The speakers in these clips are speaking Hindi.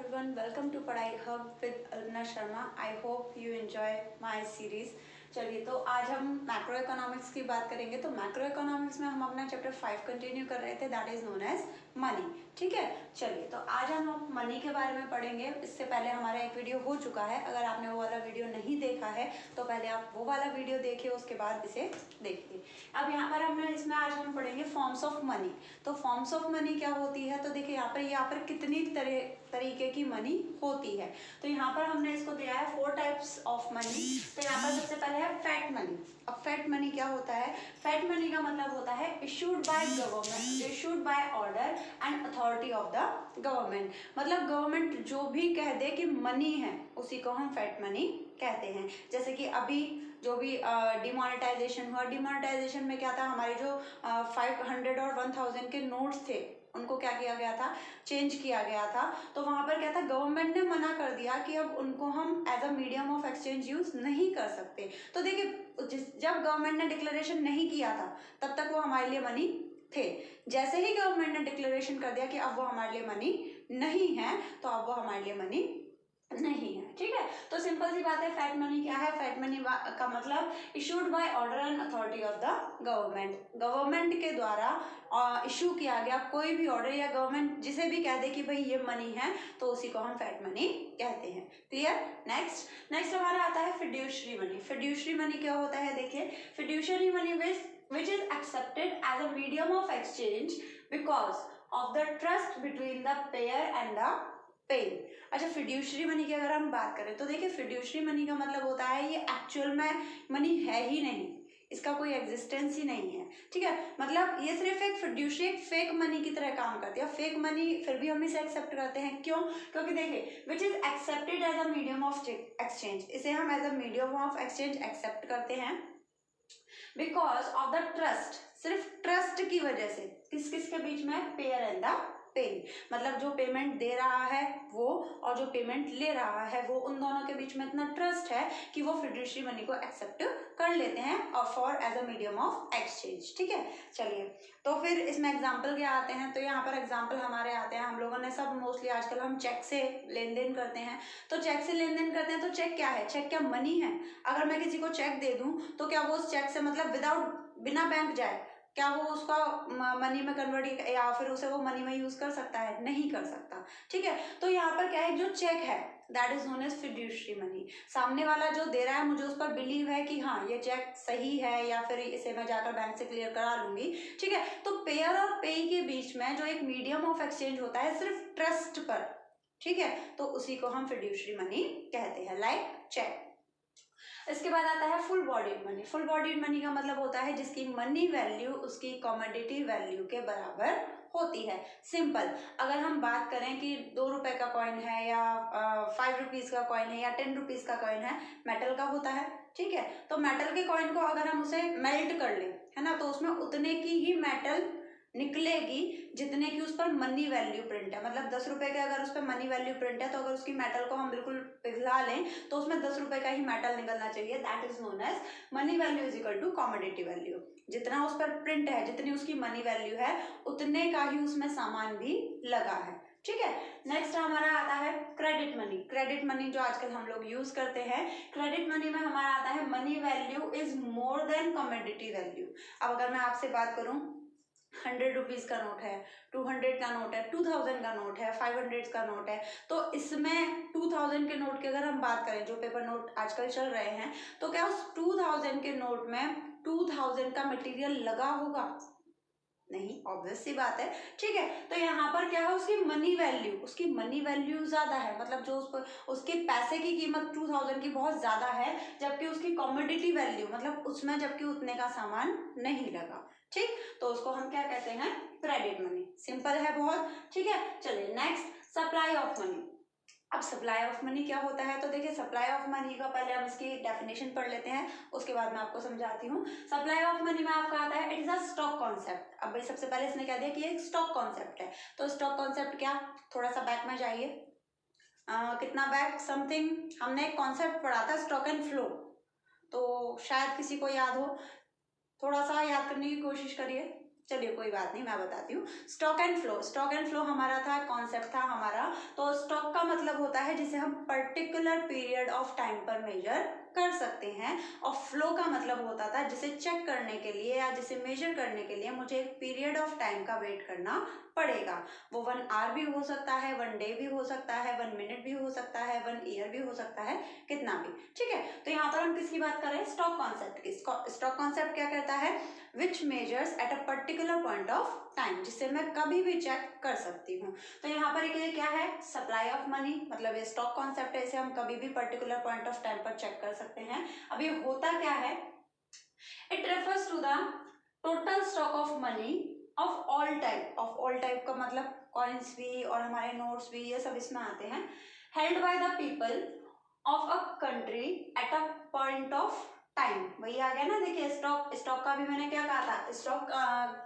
everyone, welcome to Padhai Hub with Alpna Sharma. I hope you enjoy my series. चलिए तो आज हम मैक्रो इकोनॉमिक्स की बात करेंगे। तो मैक्रो इकोनॉमिक्स में हम अपना चैप्टर 5 कंटिन्यू कर रहे थे, that is known as money. ठीक है, चलिए तो आज हम मनी के बारे में पढ़ेंगे। इससे पहले हमारा एक वीडियो हो चुका है, अगर आपने वो वाला वीडियो नहीं देखा है तो पहले आप वो वाला वीडियो देखिए, उसके बाद इसे देखिए। अब यहाँ पर इसमें आज हम पढ़ेंगे फॉर्म्स ऑफ मनी। तो फॉर्म्स ऑफ मनी क्या होती है, तो देखिए यहाँ पर कितनी तरीके की मनी होती है। तो यहाँ पर हमने इसको दिया है 4 टाइप्स ऑफ मनी। तो यहाँ पर सबसे पहले है फैट मनी। अब फैट मनी क्या होता है? फैट मनी का मतलब होता है issued by government, issued by order and authority of the government. मतलब गवर्नमेंट जो भी कह दे कि मनी है, उसी को हम फैट मनी कहते हैं। जैसे कि अभी जो भी डिमोनेटाइजेशन हुआ, डिमोनेटाइजेशन में क्या था, हमारे जो 500 और 1000 के नोट्स थे उनको क्या किया गया था, चेंज किया गया था। तो वहां पर क्या था, गवर्नमेंट ने मना कर दिया कि अब उनको हम as a medium of exchange use नहीं कर सकते। तो देखिए जब गवर्नमेंट ने डिक्लेरेशन नहीं किया था तब तक वो हमारे लिए मनी थे। जैसे ही गवर्नमेंट ने डिक्लेरेशन कर दिया कि अब वो हमारे लिए मनी नहीं है, तो अब वो हमारे लिए मनी नहीं है। ठीक है, तो सिंपल सी बात है, फैट मनी क्या है? फैट मनी का मतलब issued by order and authority of the government. Government के द्वारा इशू किया गया कोई भी ऑर्डर, या गवर्नमेंट जिसे भी कह दे कि भाई ये मनी है, तो उसी को हम फैट मनी कहते हैं। क्लियर? नेक्स्ट हमारा आता है फिड्यूशरी मनी। फिड्यूशरी मनी क्या होता है? देखिए, fiduciary money which is accepted as a medium of exchange because of the trust between the payer and the paid। अच्छा, फिड्यूशरी मनी की अगर हम बात करें तो देखिए, फिड्यूशरी मनी का मतलब होता है ये एक्चुअल में मनी है ही नहीं, इसका कोई एग्जिस्टेंस ही नहीं है। ठीक है, मतलब ये सिर्फ एक फिड्यूशरी, एक फेक मनी की तरह काम करती है। फेक मनी फिर भी हम इसे एक्सेप्ट करते हैं, क्यों? क्योंकि देखिए, which is accepted as a medium of exchange, इसे हम as a medium of exchange accept करते हैं बिकॉज ऑफ द ट्रस्ट। सिर्फ ट्रस्ट की वजह से, किस किस के बीच में? Payer and the paid. मतलब जो पेमेंट दे रहा है वो और जो पेमेंट ले रहा है वो, उन दोनों के बीच में इतना ट्रस्ट है कि वो फिड्यूशरी मनी को एक्सेप्ट कर लेते हैं और for as a medium of exchange. ठीक है, चलिए तो फिर इसमें एग्जाम्पल क्या आते हैं? तो यहाँ पर एग्जाम्पल हमारे आते हैं, हम लोगों ने सब मोस्टली आजकल हम चेक से लेन देन करते हैं। तो चेक से लेन देन करते हैं, तो चेक क्या है? चेक क्या मनी है? अगर मैं किसी को चेक दे दूं तो क्या वो उस चेक से, मतलब बिना बैंक जाए, क्या वो उसका मनी में कन्वर्ट या फिर उसे वो मनी में यूज कर सकता है? नहीं कर सकता। ठीक है, तो यहाँ पर क्या है, जो चेक है that is known as fiduciary money. सामने वाला जो दे रहा है, मुझे उस पर बिलीव है कि हाँ ये चेक सही है, या फिर इसे मैं जाकर बैंक से क्लियर करा लूंगी। ठीक है, तो पेयर और पे के बीच में जो एक मीडियम ऑफ एक्सचेंज होता है सिर्फ ट्रस्ट पर, ठीक है, तो उसी को हम फिड्यूशरी मनी कहते हैं, लाइक चेक। इसके बाद आता है full bodied money. Full bodied money का मतलब होता है जिसकी मनी वैल्यू उसकी कमोडिटी वैल्यू के बराबर होती है। सिंपल, अगर हम बात करें कि 2 रुपए का कॉइन है या 5 रुपीज का कॉइन है या 10 रुपीज का कॉइन है, मेटल का होता है। ठीक है, तो मेटल के कॉइन को अगर हम उसे मेल्ट कर लें, है ना, तो उसमें उतने की ही मेटल निकलेगी जितने की उस पर मनी वैल्यू प्रिंट है। मतलब 10 रुपए के अगर उस पर मनी वैल्यू प्रिंट है, तो अगर उसकी मेटल को हम बिल्कुल पिघला लें तो उसमें 10 रुपए का ही मेटल निकलना चाहिए। That is known as money value is equal to commodity value. जितना उस पर प्रिंट है, जितनी उसकी मनी वैल्यू है, उतने का ही उसमें सामान भी लगा है। ठीक है, नेक्स्ट हमारा आता है क्रेडिट मनी। क्रेडिट मनी जो आजकल हम लोग यूज करते हैं, क्रेडिट मनी में हमारा आता है money value is more than commodity value. अब अगर मैं आपसे बात करूं, 100 रुपीज का नोट है, 200 का नोट है, 2000 का नोट है, 500 का नोट है, तो इसमें 2000 के नोट की अगर हम बात करें, जो पेपर नोट आजकल चल रहे हैं, तो क्या उस 2000 के नोट में 2000 का मटेरियल लगा होगा? नहीं, ऑब्वियस सी बात है। ठीक है, तो यहाँ पर क्या है, उसकी मनी वैल्यू ज्यादा है। मतलब जो उसके पैसे की कीमत 2000 की बहुत ज्यादा है, जबकि उसकी कमोडिटी वैल्यू, मतलब उसमें जबकि उतने का सामान नहीं लगा। ठीक, तो उसको हम क्या कहते हैं? Credit money. सिंपल है बहुत। ठीक है, चलिए नेक्स्ट, सप्लाई ऑफ मनी। अब सप्लाई ऑफ मनी क्या होता है? तो देखिए, सप्लाई ऑफ मनी का पहले हम इसकी डेफिनेशन पढ़ लेते हैं, उसके बाद मैं आपको समझाती हूँ। सप्लाई ऑफ मनी में आपका आता है, it is a stock concept. अब भाई सबसे पहले इसने क्या दिया कि एक स्टॉक कॉन्सेप्ट है। तो स्टॉक कॉन्सेप्ट क्या, थोड़ा सा बैक में जाइए, कितना बैक, समथिंग हमने एक कॉन्सेप्ट पढ़ा था, स्टॉक एंड फ्लो। तो शायद किसी को याद हो, थोड़ा सा याद करने की कोशिश करिए। चलिए कोई बात नहीं, मैं बताती हूँ। स्टॉक एंड फ्लो हमारा था, कॉन्सेप्ट था हमारा। तो स्टॉक का का मतलब होता है जिसे हम पर्टिकुलर पीरियड ऑफ टाइम पर मेजर कर सकते हैं, और फ्लो का मतलब होता था जिसे चेक करने के लिए या जिसे मेजर करने के लिए मुझे एक पीरियड ऑफ टाइम का वेट करना पड़ेगा। वो 1 आवर भी हो सकता है, 1 डे भी हो सकता है, 1 मिनट भी हो सकता है, 1 ईयर भी हो सकता है, कितना भी। ठीक है, तो यहाँ पर हम किसकी बात कर रहे हैं? स्टॉक कॉन्सेप्ट की। स्टॉक कॉन्सेप्ट क्या कहता है? विच measures eight a particular point of time, जिसे मैं कभी भी चेक कर सकती हूँ। तो यहाँ पर ये क्या है? सप्लाई ऑफ मनी, मतलब ये स्टॉक कॉन्सेप्ट है, इसे हम कभी भी पर्टिकुलर पॉइंट ऑफ टाइम पर चेक कर सकते हैं। अब ये होता क्या है? It refers to the total stock of money of all type. Of all type का मतलब कॉइन्स भी और हमारे नोट्स भी, ये सब इसमें आते हैं। Held by the people of a country at a point of time. वही आ गया ना, देखिए स्टॉक का भी मैंने क्या कहा था? स्टॉक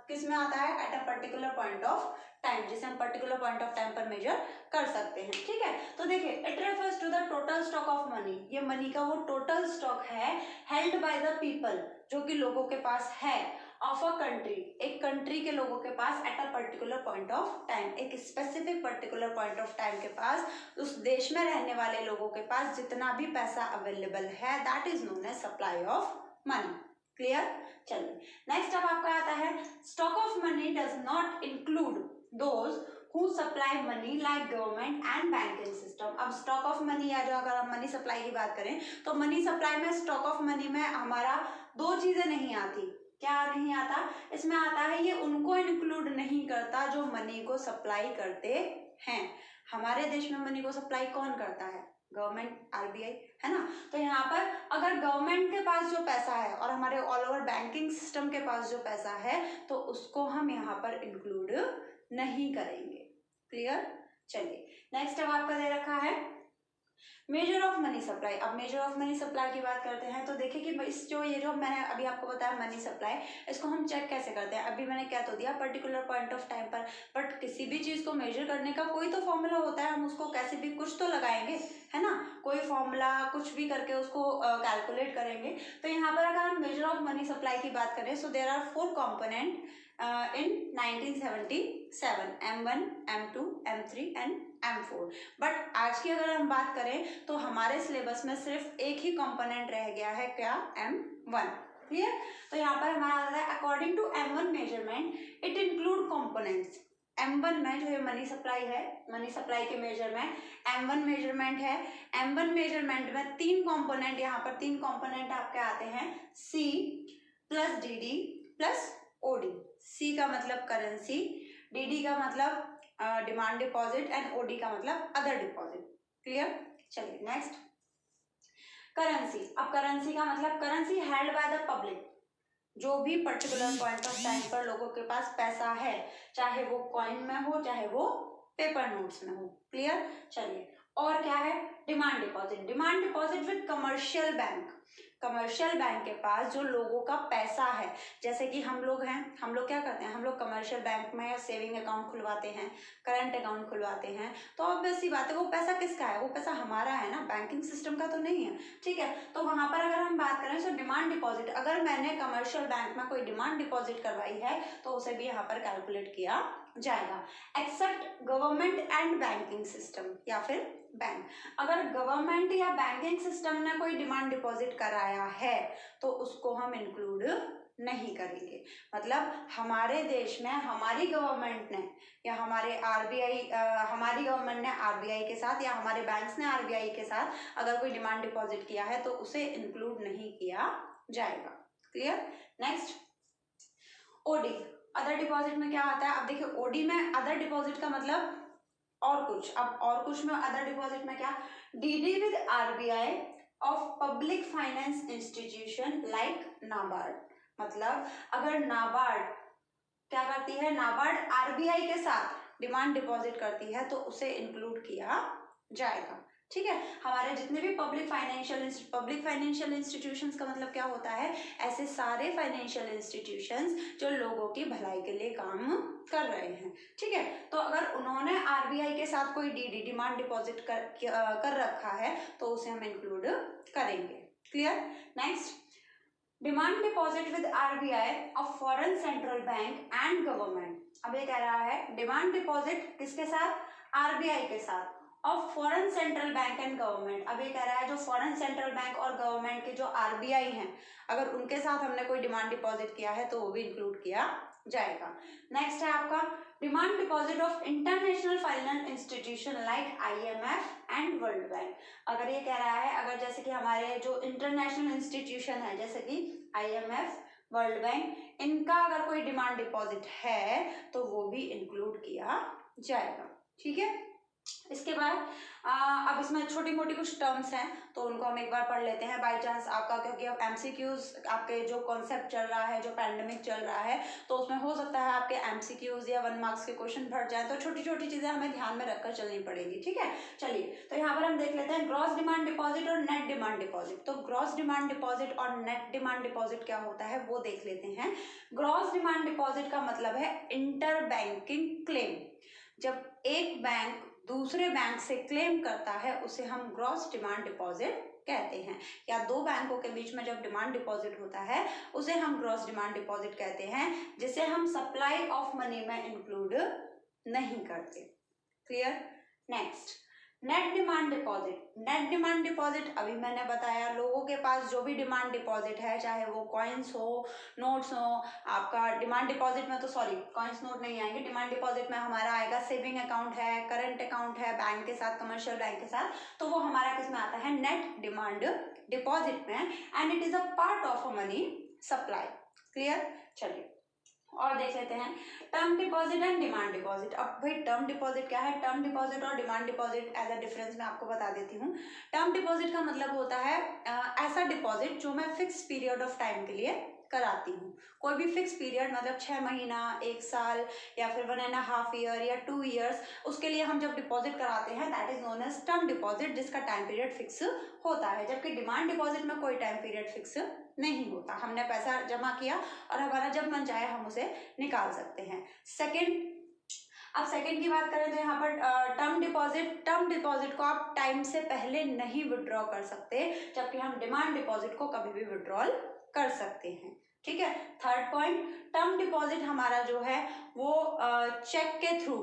किस में आता है? At a particular point of time, जिसे हम पर्टिकुलर पॉइंट ऑफ टाइम पर मेजर कर सकते हैं। ठीक है, तो देखिए it refers to the total stock of money. ये मनी का वो टोटल स्टॉक है हेल्ड बाय द पीपल, जो कि लोगों के पास है, ऑफ अ कंट्री, एक कंट्री के लोगों के पास, at a particular point of time, एक specific particular point of time के पास, उस देश में रहने वाले लोगों के पास जितना भी पैसा अवेलेबल है, that is known as supply of money. Clear? चलिए नेक्स्ट अब आपका आता है stock of money does not include those who supply money like government and banking system। अब स्टॉक ऑफ मनी, या जो अगर हम मनी सप्लाई की बात करें तो मनी सप्लाई में, स्टॉक ऑफ मनी में हमारा दो चीजें नहीं आती। क्या नहीं आता? इसमें आता है ये उनको इंक्लूड नहीं करता जो मनी को सप्लाई करते हैं। हमारे देश में मनी को सप्लाई कौन करता है? गवर्नमेंट, आरबीआई, है ना। तो यहाँ पर अगर गवर्नमेंट के पास जो पैसा है और हमारे ऑल ओवर बैंकिंग सिस्टम के पास जो पैसा है, तो उसको हम यहाँ पर इंक्लूड नहीं करेंगे। क्लियर? चलिए नेक्स्ट अब आपका दे रखा है मेजर ऑफ मनी सप्लाई। अब मेजर ऑफ मनी सप्लाई की बात करते हैं तो देखिए कि इस ये जो मैंने अभी आपको बताया मनी सप्लाई, इसको हम चेक कैसे करते हैं? अभी मैंने क्या तो दिया, पर्टिकुलर पॉइंट ऑफ टाइम पर, बट किसी भी चीज को मेजर करने का कोई तो फॉर्मूला होता है, हम उसको कैसे भी कुछ तो लगाएंगे, है ना। कोई फॉर्मूला कुछ भी करके उसको कैलकुलेट करेंगे। तो यहाँ पर अगर हम मेजर ऑफ मनी सप्लाई की बात करें, so there are 4 component in 1977, M1, M2, M3 and M4। But आज की अगर हम बात करें तो हमारे सिलेबस में सिर्फ एक ही कंपोनेंट रह गया है, क्या? M1। क्लियर? तो यहाँ पर हमारा आता है according to M1 measurement it include components. M1 में जो है मनी सप्लाई है, मनी सप्लाई के मेजर में M1 मेजरमेंट है। M1 मेजरमेंट में 3 कंपोनेंट, यहाँ पर 3 कंपोनेंट आपके आते हैं, C plus DD plus OD। C का मतलब करेंसी, DD का मतलब डिमांड डिपॉजिट एंड OD का मतलब अदर डिपॉजिट। क्लियर? चलिए नेक्स्ट करेंसी। अब करेंसी का मतलब currency held by the public, जो भी पर्टिकुलर पॉइंट ऑफ टाइम पर लोगों के पास पैसा है, चाहे वो कॉइन में हो चाहे वो पेपर नोट्स में हो। क्लियर? चलिए और क्या है? Demand deposit. Demand deposit with commercial bank, commercial bank के पास जो लोगों का पैसा है, जैसे कि हम लोग हैं, हम लोग क्या करते हैं? हम लोग कमर्शियल बैंक में या सेविंग अकाउंट खुलवाते हैं, करंट अकाउंट खुलवाते हैं, तो ऑब्वियस सी बात है वो पैसा किसका है? वो पैसा हमारा है ना, बैंकिंग सिस्टम का तो नहीं है। ठीक है, तो वहां पर अगर हम बात करें तो डिमांड डिपॉजिट, अगर मैंने कमर्शियल बैंक में कोई डिमांड डिपॉजिट करवाई है तो उसे भी यहाँ पर कैलकुलेट किया जाएगा। Except government and banking system, या फिर बैंक, अगर गवर्नमेंट या बैंकिंग सिस्टम ने कोई डिमांड डिपॉजिट कराया है तो उसको हम इंक्लूड नहीं करेंगे। मतलब हमारे देश में हमारी गवर्नमेंट ने या हमारे आरबीआई, हमारी गवर्नमेंट ने आरबीआई के साथ या हमारे बैंक्स ने आरबीआई के साथ अगर कोई डिमांड डिपॉजिट किया है तो उसे इंक्लूड नहीं किया जाएगा। Clear? Next OD, other deposit में क्या आता है? अब देखिए ओडी में अदर डिपॉजिट का मतलब और कुछ। अब और कुछ में अदर डिपॉजिट में क्या? DD with RBI of public finance institution like NABARD. मतलब अगर नाबार्ड क्या करती है? नाबार्ड आरबीआई के साथ डिमांड डिपॉजिट करती है तो उसे इंक्लूड किया जाएगा। ठीक है, हमारे जितने भी पब्लिक फाइनेंशियल इंस्टीट्यूशंस का मतलब क्या होता है? ऐसे सारे फाइनेंशियल इंस्टीट्यूशंस जो लोगों की भलाई के लिए काम कर रहे हैं। ठीक है, तो अगर उन्होंने आरबीआई के साथ कोई डीडी डिमांड डिपॉजिट कर रखा है तो उसे हम इंक्लूड करेंगे। Clear? Next demand deposit with RBI of foreign central bank and government. अब ये कह रहा है डिमांड डिपॉजिट किसके साथ? आरबीआई के साथ, of foreign central bank and government. अब ये कह रहा है जो फॉरेन सेंट्रल बैंक और गवर्नमेंट के जो आरबीआई हैं, अगर उनके साथ हमने कोई डिमांड डिपॉजिट किया है तो वो भी इंक्लूड किया जाएगा। नेक्स्ट है आपका demand deposit of international finance institution like IMF and world bank. अगर ये कह रहा है अगर जैसे कि हमारे जो इंटरनेशनल इंस्टीट्यूशन है जैसे कि आईएमएफ, वर्ल्ड बैंक, इनका अगर कोई डिमांड डिपॉजिट है तो वो भी इंक्लूड किया जाएगा। ठीक है, इसके बाद अब इसमें छोटी मोटी कुछ टर्म्स हैं तो उनको हम एक बार पढ़ लेते हैं बाय चांस आपका, क्योंकि अब एमसीक्यूज आपके जो कॉन्सेप्ट चल रहा है, जो पैंडेमिक चल रहा है, तो उसमें हो सकता है आपके एमसीक्यूज या 1 मार्क्स के क्वेश्चन भर जाए, तो छोटी छोटी चीजें हमें ध्यान में रखकर चलनी पड़ेगी। ठीक है, चलिए तो यहाँ पर हम देख लेते हैं ग्रॉस डिमांड डिपॉजिट और नेट डिमांड डिपॉजिट। तो ग्रॉस डिमांड डिपॉजिट और नेट डिमांड डिपॉजिट क्या होता है वो देख लेते हैं। ग्रॉस डिमांड डिपॉजिट का मतलब है इंटर बैंकिंग क्लेम। जब एक बैंक दूसरे बैंक से क्लेम करता है उसे हम ग्रॉस डिमांड डिपॉजिट कहते हैं, या दो बैंकों के बीच में जब डिमांड डिपॉजिट होता है उसे हम ग्रॉस डिमांड डिपॉजिट कहते हैं, जिसे हम सप्लाई ऑफ मनी में इंक्लूड नहीं करते। Clear. Next net demand deposit. Net demand deposit अभी मैंने बताया, लोगों के पास जो भी डिमांड डिपॉजिट है, चाहे वो कॉइन्स हो, नोट्स हो, आपका डिमांड डिपॉजिट में तो सॉरी कॉइन्स नोट नहीं आएंगे, डिमांड डिपॉजिट में हमारा आएगा सेविंग अकाउंट है, करंट अकाउंट है बैंक के साथ, कमर्शियल बैंक के साथ, तो वो हमारा किस में आता है, नेट डिमांड डिपॉजिट में, and it is a part of a money supply. Clear. चलिए और देख लेते हैं term deposit and demand deposit. अब भाई टर्म डिपॉजिट क्या है, टर्म डिपॉजिट और demand deposit as a difference मैं आपको बता देती हूँ। टर्म डिपॉजिट का मतलब होता है ऐसा डिपॉजिट जो मैं फिक्स पीरियड ऑफ टाइम के लिए कराती हूँ। कोई भी फिक्स पीरियड मतलब 6 महीना, 1 साल, या फिर 1.5 ईयर या 2 ईयर्स, उसके लिए हम जब डिपॉजिट कराते हैं that is known as term deposit, जिसका टाइम पीरियड फिक्स होता है। जबकि डिमांड डिपॉजिट में कोई टाइम पीरियड फिक्स नहीं होता, हमने पैसा जमा किया और हमारा जब मन चाहे हम उसे निकाल सकते हैं। अब सेकंड की बात करें तो यहाँ पर टर्म डिपॉजिट को आप टाइम से पहले नहीं विड्रॉ कर सकते, जबकि हम डिमांड डिपॉजिट को कभी भी विड्रॉल कर सकते हैं। ठीक है। थर्ड पॉइंट, टर्म डिपॉजिट हमारा जो है वो चेक के थ्रू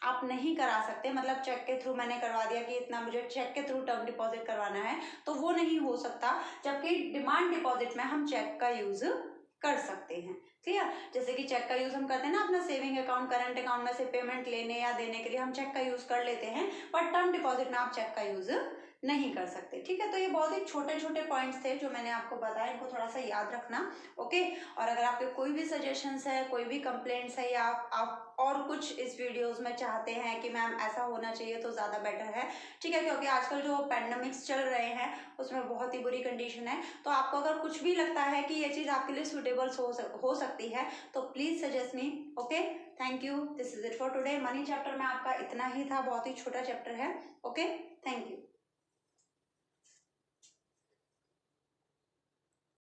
आप नहीं करा सकते, मतलब चेक के थ्रू मैंने करवा दिया कि इतना मुझे चेक के थ्रू टर्म डिपॉजिट करवाना है तो वो नहीं हो सकता, जबकि डिमांड डिपॉजिट में हम चेक का यूज कर सकते हैं। ठीक है, जैसे कि चेक का यूज हम करते हैं ना अपना सेविंग अकाउंट, करंट अकाउंट में से पेमेंट लेने या देने के लिए हम चेक का यूज कर लेते हैं, पर टर्म डिपॉजिट में आप चेक का यूज नहीं कर सकते। ठीक है, तो ये बहुत ही छोटे छोटे पॉइंट्स थे जो मैंने आपको बताया, इनको थोड़ा सा याद रखना। ओके, और अगर आपके कोई भी सजेशंस है, कोई भी कंप्लेंट्स है, या आप और कुछ इस वीडियोस में चाहते हैं कि मैम ऐसा होना चाहिए तो ज़्यादा बेटर है। ठीक है, क्योंकि आजकल जो पैंडेमिक्स चल रहे हैं उसमें बहुत ही बुरी कंडीशन है, तो आपको अगर कुछ भी लगता है कि ये चीज़ आपके लिए सूटेबल हो सकती है तो please suggest me. Okay, thank you, this is it for today. Money chapter में आपका इतना ही था, बहुत ही छोटा चैप्टर है। Okay, thank you.